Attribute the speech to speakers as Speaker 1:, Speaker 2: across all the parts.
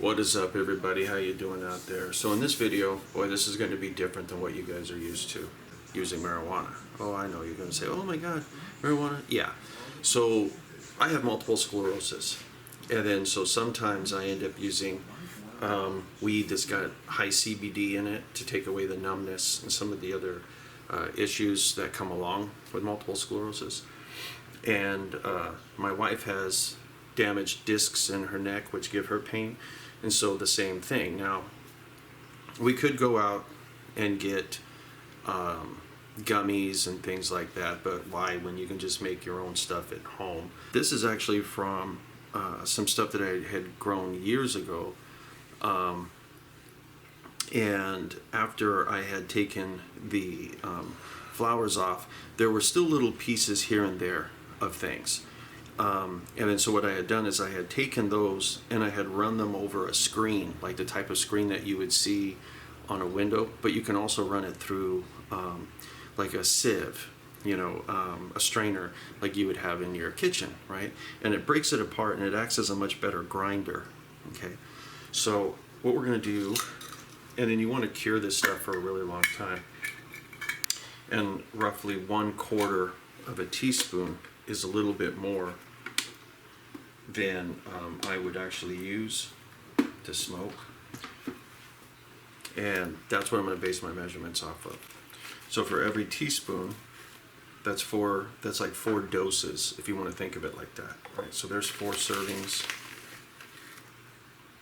Speaker 1: What is up, everybody? How you doing out there? So in this video, boy, this is going to be different than what you guys are used to using marijuana. Oh, I know you're going to say, oh my god, marijuana. Yeah. So I have multiple sclerosis, and then so sometimes I end up using weed that's got high CBD in it to take away the numbness and some of the other issues that come along with multiple sclerosis. And my wife has damaged discs in her neck, which give her pain. And so the same thing. Now, we could go out and get gummies and things like that, but why when you can just make your own stuff at home? This is actually from some stuff that I had grown years ago. And after I had taken the flowers off, there were still little pieces here and there of things. And then so what I had done is I had taken those and I had run them over a screen, like the type of screen that you would see on a window, but you can also run it through like a sieve, a strainer like you would have in your kitchen, right? And it breaks it apart and it acts as a much better grinder, okay? So what we're going to do, and then you want to cure this stuff for a really long time, and roughly 1/4 of a teaspoon is a little bit more than I would actually use to smoke, and that's what I'm going to base my measurements off of. So for every teaspoon, that's like 4 doses, if you want to think of it like that, right? So there's 4 servings,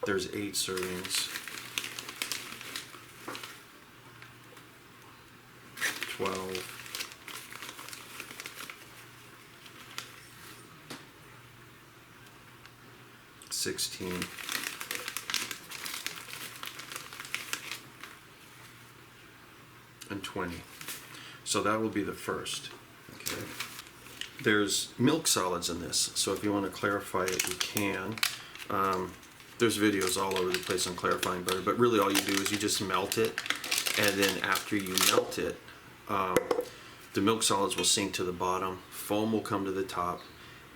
Speaker 1: there's 8 servings, 12, 16, and 20. So that will be the first. Okay. There's milk solids in this, so if you want to clarify it, you can. There's videos all over the place on clarifying butter, but really all you do is you just melt it, and then after you melt it, the milk solids will sink to the bottom, foam will come to the top,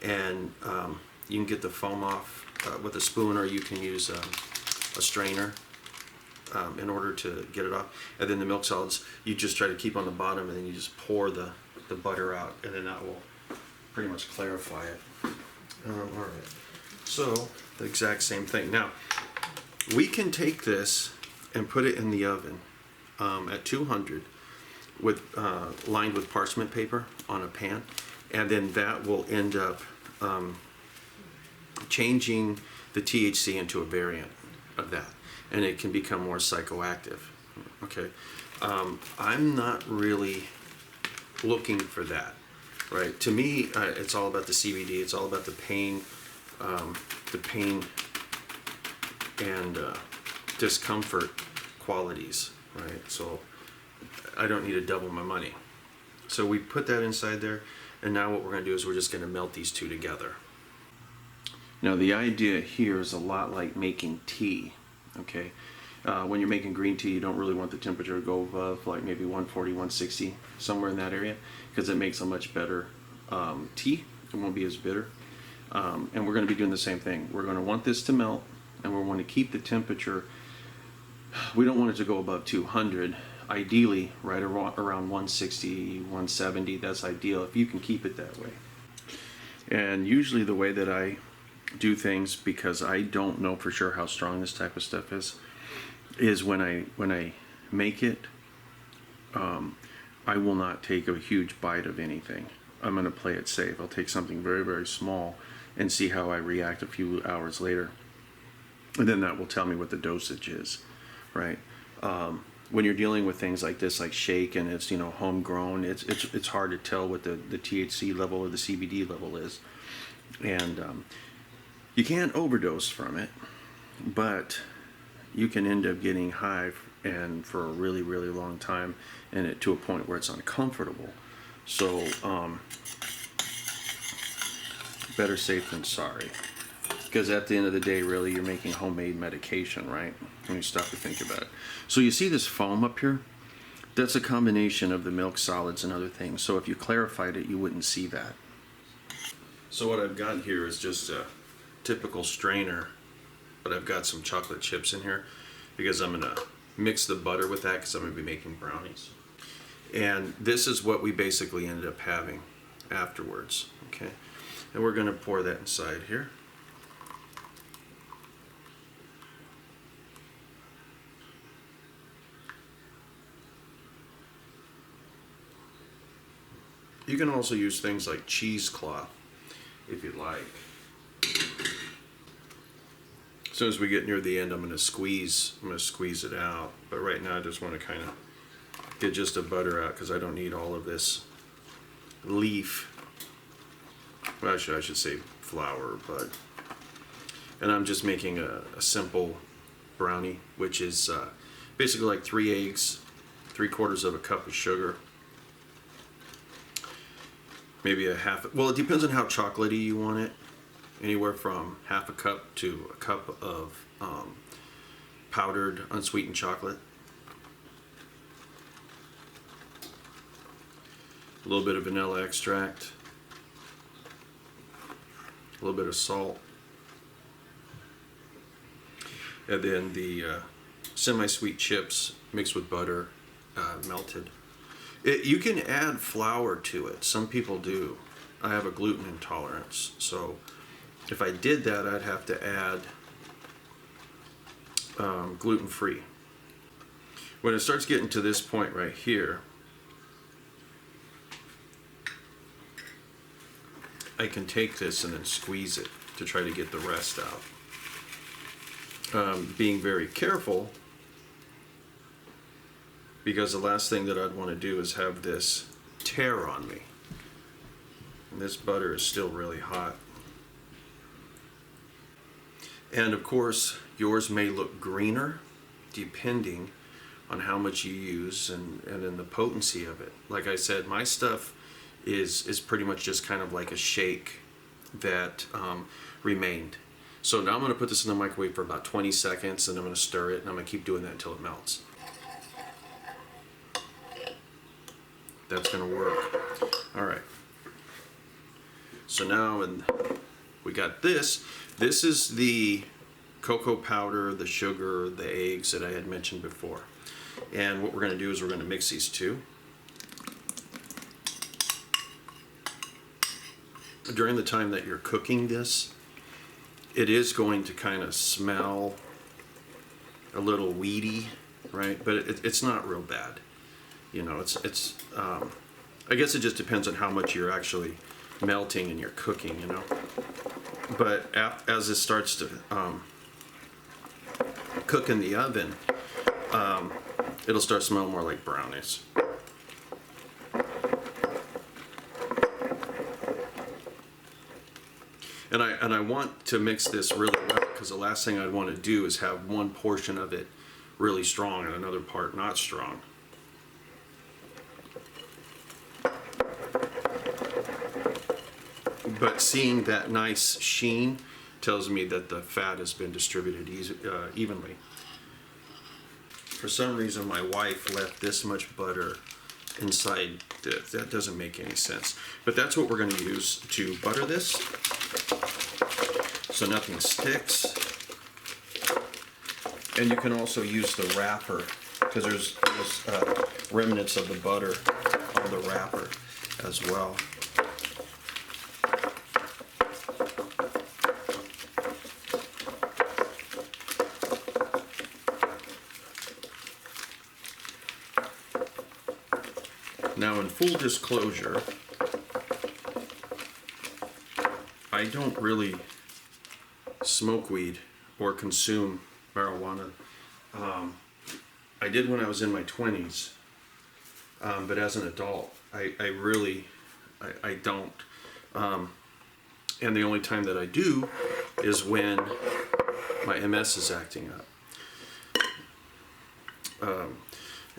Speaker 1: and you can get the foam off with a spoon, or you can use a strainer in order to get it off. And then the milk solids, you just try to keep on the bottom, and then you just pour the butter out, and then that will pretty much clarify it. All right, so the exact same thing. Now, we can take this and put it in the oven at 200 with lined with parchment paper on a pan, and then that will end up changing the THC into a variant of that, and it can become more psychoactive. Okay, I'm not really looking for that, right? To me, it's all about the CBD. It's all about the pain and discomfort qualities, right? So I don't need to double my money. So we put that inside there, and now what we're going to do is we're just going to melt these two together. Now the idea here is a lot like making tea, okay? When you're making green tea, you don't really want the temperature to go above like maybe 140, 160, somewhere in that area, because it makes a much better tea. It won't be as bitter. And we're going to be doing the same thing. We're going to want this to melt, and we want to keep the temperature. We don't want it to go above 200. Ideally, right around 160, 170, that's ideal if you can keep it that way. And usually the way that I do things, because I don't know for sure how strong this type of stuff is when I make it, I will not take a huge bite of anything. I'm going to play it safe. I'll take something very, very small and see how I react a few hours later. And then that will tell me what the dosage is, right? When you're dealing with things like this, like shake, and it's homegrown, it's hard to tell what the THC level or the CBD level is, and you can't overdose from it, but you can end up getting high and for a really, really long time, and it to a point where it's uncomfortable. So better safe than sorry. Because at the end of the day, really, you're making homemade medication, right? When you stop to think about it. So you see this foam up here? That's a combination of the milk solids and other things. So if you clarified it, you wouldn't see that. So what I've got here is just a typical strainer but I've got some chocolate chips in here because I'm gonna mix the butter with that because I'm gonna be making brownies. And this is what we basically ended up having afterwards, okay? And we're gonna pour that inside here. You can also use things like cheesecloth if you'd like. As soon as we get near the end, I'm gonna squeeze it out. But right now I just wanna kind of get just the butter out because I don't need all of this leaf. Well, I should say flour, but. And I'm just making a simple brownie, which is basically like 3 eggs, 3/4 of a cup of sugar, maybe a half, well, it depends on how chocolatey you want it. Anywhere from half a cup to a cup of powdered unsweetened chocolate. A little bit of vanilla extract. A little bit of salt. And then the semi-sweet chips mixed with butter, melted. You can add flour to it. Some people do. I have a gluten intolerance, so if I did that, I'd have to add gluten-free. When it starts getting to this point right here, I can take this and then squeeze it to try to get the rest out. Being very careful, because the last thing that I'd want to do is have this tear on me. And this butter is still really hot. And of course, yours may look greener depending on how much you use and then the potency of it. Like I said, my stuff is pretty much just kind of like a shake that remained. So now I'm going to put this in the microwave for about 20 seconds and I'm going to stir it and I'm going to keep doing that until it melts. That's going to work. All right. So now we got this. This is the cocoa powder, the sugar, the eggs that I had mentioned before. And what we're going to do is we're going to mix these two. During the time that you're cooking this, it is going to kind of smell a little weedy, right? But it's not real bad. You know, I guess it just depends on how much you're actually melting and you're cooking, you know. But as it starts to cook in the oven, it'll start smelling more like brownies. And I want to mix this really well because the last thing I'd want to do is have one portion of it really strong and another part not strong. But seeing that nice sheen tells me that the fat has been distributed evenly. For some reason, my wife left this much butter inside this. That doesn't make any sense. But that's what we're going to use to butter this, so nothing sticks. And you can also use the wrapper, because there's remnants of the butter on the wrapper as well. Now, in full disclosure, I don't really smoke weed or consume marijuana. I did when I was in my 20s, but as an adult, I don't. And the only time that I do is when my MS is acting up.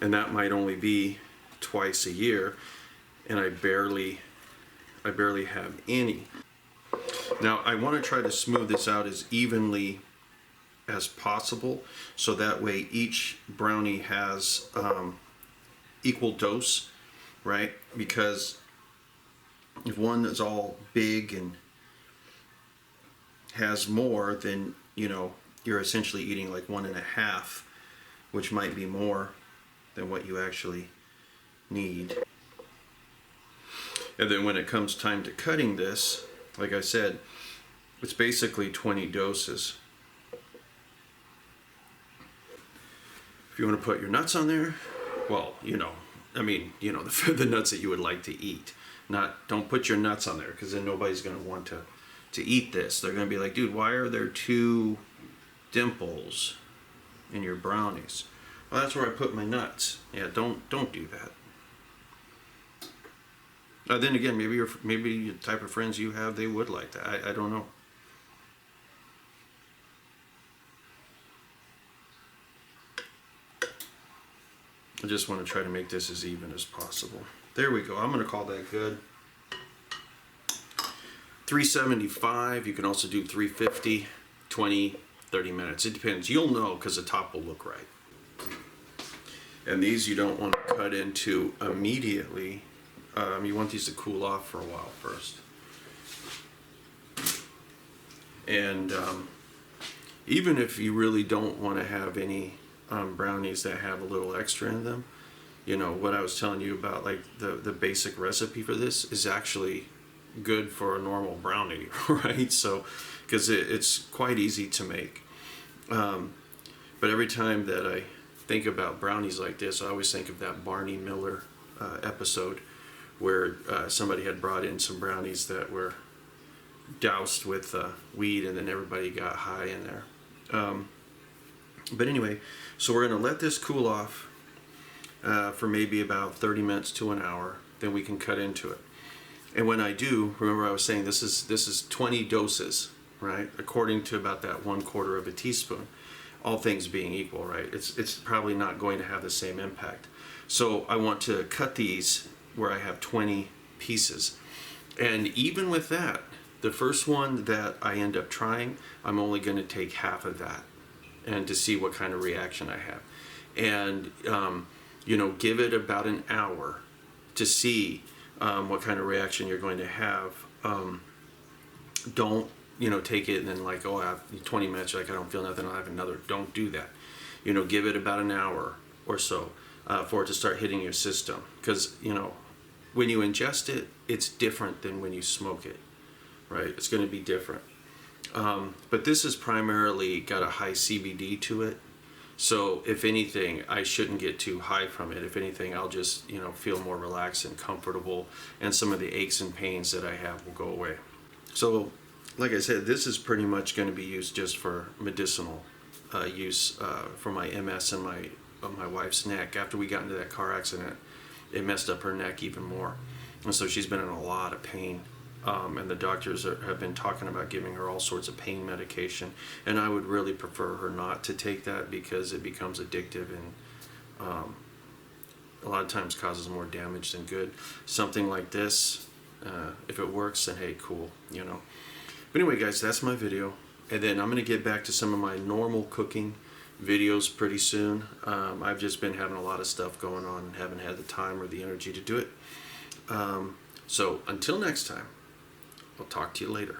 Speaker 1: And that might only be twice a year, and I barely have any. Now I want to try to smooth this out as evenly as possible, so that way each brownie has equal dose, right? Because if one is all big and has more, then, you know, you're essentially eating like 1.5, which might be more than what you actually need. And then when it comes time to cutting this, like I said, it's basically 20 doses. If you want to put your nuts on there, well, the nuts that you would like to eat. Don't put your nuts on there, because then nobody's going to want to eat this. They're going to be like, dude, why are there 2 dimples in your brownies? Well, that's where I put my nuts. Yeah, don't do that. Then again, maybe the type of friends you have, they would like that. I don't know. I just want to try to make this as even as possible. There we go. I'm going to call that good. 375. You can also do 350, 20, 30 minutes. It depends. You'll know because the top will look right. And these you don't want to cut into immediately. You want these to cool off for a while first. And even if you really don't want to have any brownies that have a little extra in them, what I was telling you about, like the basic recipe for this is actually good for a normal brownie, right? So, because it's quite easy to make. But every time that I think about brownies like this, I always think of that Barney Miller episode where somebody had brought in some brownies that were doused with weed, and then everybody got high in there. But anyway, so we're going to let this cool off for maybe about 30 minutes to an hour. Then we can cut into it. And when I do, remember I was saying this is 20 doses, right? According to about that 1/4 of a teaspoon. All things being equal, right? It's probably not going to have the same impact. So I want to cut these where I have 20 pieces. And even with that, the first one that I end up trying, I'm only going to take half of that, and to see what kind of reaction I have. And, give it about an hour to see what kind of reaction you're going to have. Don't, take it and then like, I have 20 minutes, like I don't feel nothing, I'll have another. Don't do that. Give it about an hour or so for it to start hitting your system. Because, when you ingest it, it's different than when you smoke it, right? It's going to be different. But this has primarily got a high CBD to it. So if anything, I shouldn't get too high from it. If anything, I'll just, feel more relaxed and comfortable, and some of the aches and pains that I have will go away. So, like I said, this is pretty much going to be used just for medicinal use for my MS and my wife's neck. After we got into that car accident, it messed up her neck even more. And so she's been in a lot of pain. And the doctors have been talking about giving her all sorts of pain medication. And I would really prefer her not to take that, because it becomes addictive and a lot of times causes more damage than good. Something like this, if it works, then hey, cool, But anyway, guys, that's my video. And then I'm going to get back to some of my normal cooking videos pretty soon. I've just been having a lot of stuff going on and haven't had the time or the energy to do it. So until next time, I'll talk to you later.